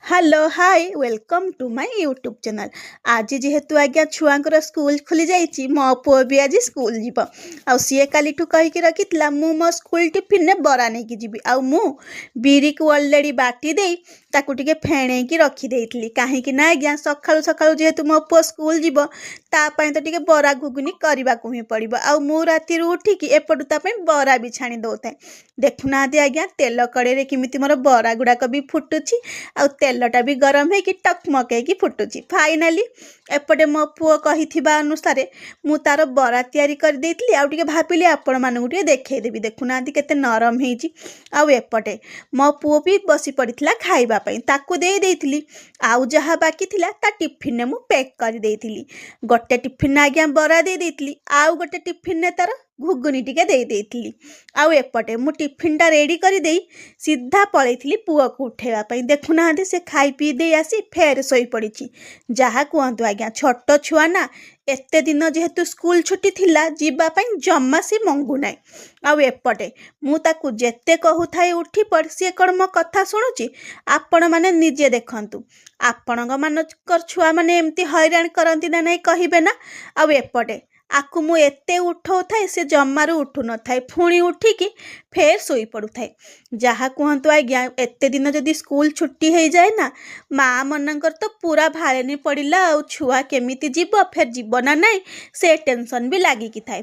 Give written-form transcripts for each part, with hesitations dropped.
Hello hi welcome to my YouTube channel. आज जेहेतु आज्ञा छुआंकर स्कूल खुली जाइए मो पुओ भी आज स्कूल जीव आ सी काली कहीकि रखी मो स्कूल टिफिन ने बरा नहीं कि जीवी आ बिरी को अलरेडी बाटी दे ताकू टिके फेणे की रखी कहीं आज्ञा सकाळु सकाळु जेहेतु मो पुओ स्कूल जीव तापाई तो टिके बरा घुगुनी करने को ही पड़ो आ राति उठिकी एपटू तापाई बरा भी छाणी दौए। देखुना आज्ञा तेल कड़े किमिति मोर बरा गुड़ाक भी फुटुची आ तेलटा भी गरम है कि टकमकई फुटुची। फाइनाली एपटे मो पुओ कही अनुसार मु तार बरा तैयारी कर देइतली आ टिके भाबिली आपण मानकु टिके देखैदेबी। देखुना केते नरम हेची आ एपटे मो पुओ भी बसी पड़िथिला खाइबा पई ताकू दे देइतली आउ जहा बाकी थिला ता टिफिन ने मु पैक कर देइतली। गोटे टिफिन आज्ञा बरा दे देइतली आउ गोटे टिफिन ने तार घुगुनी टिके दे देइतली आउ एपटे मु टिफिनटा रेडी कर देई सीधा पळैथिली पुओ को उठेवा पई। देखुना से खाई पी दे आसी फेर सोई पड़ी जहा कहतु आज्ञा छोट छुआ ना एते दिन जेहेतु स्कूल छुट्टी थिला जीवा पई जम्मा से मंगु नाई आउ एपटे मु ताकू जेते कहू थाए उठी पड़ सी कौन मो कथा शुणुची। आपण माने निजे देखंतु आपण मानकर छुआ माने एमती हैरान करती ना नहीं कहिबे ना। आउ एपटे आकु मु एते उठौ थाए से जम्मारू उठु न थाए पुणी उठिकी फेर सोई पड़ू थाए। जहा कहतु आज्ञा एते दिन जदि स्कूल छुट्टी हो जाए ना माँ मनकर तो पूरा भारेनी पड़िला आ छुआ केमिति जीव फेर जीव ना नाई से टेंशन भी लागिकी थाए।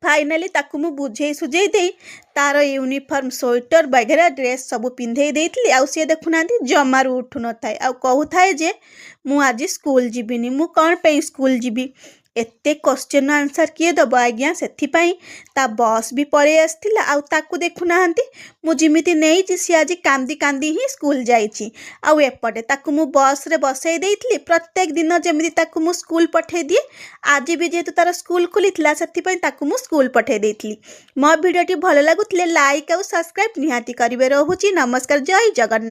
फाइनाली ताकू मु बुझे सुझे दे तार यूनिफॉर्म स्वेटर वगैरह ड्रेस सब पिंधे देइतली आउ सी देखुना जमारू उठु न थाए आ कहू थाए जे मु आज स्कूल जीविनी मु कौन पे स्कूल जीवी एते क्वेश्चन आंसर किए दब आज्ञा से ता बस भी पड़े आसला आउ ताकू देखुना मु जिमिति नहीं सी आज कांदी कांदी ही स्कूल जाइछि आउ एपटे ताकू मु बस रे बसई देइतली प्रत्येक दिन जमिति ताकू मु स्कूल पठे दिए आज भी जेहेतु तार स्कूल खुलीथिला सेथिपई ताकू मु स्कूल पठे देइतली। मो वीडियोटी भल लागुथिले लाइक आउ सब्सक्राइब निहाती करिवे। रहुछि नमस्कार जय जगन्नाथ।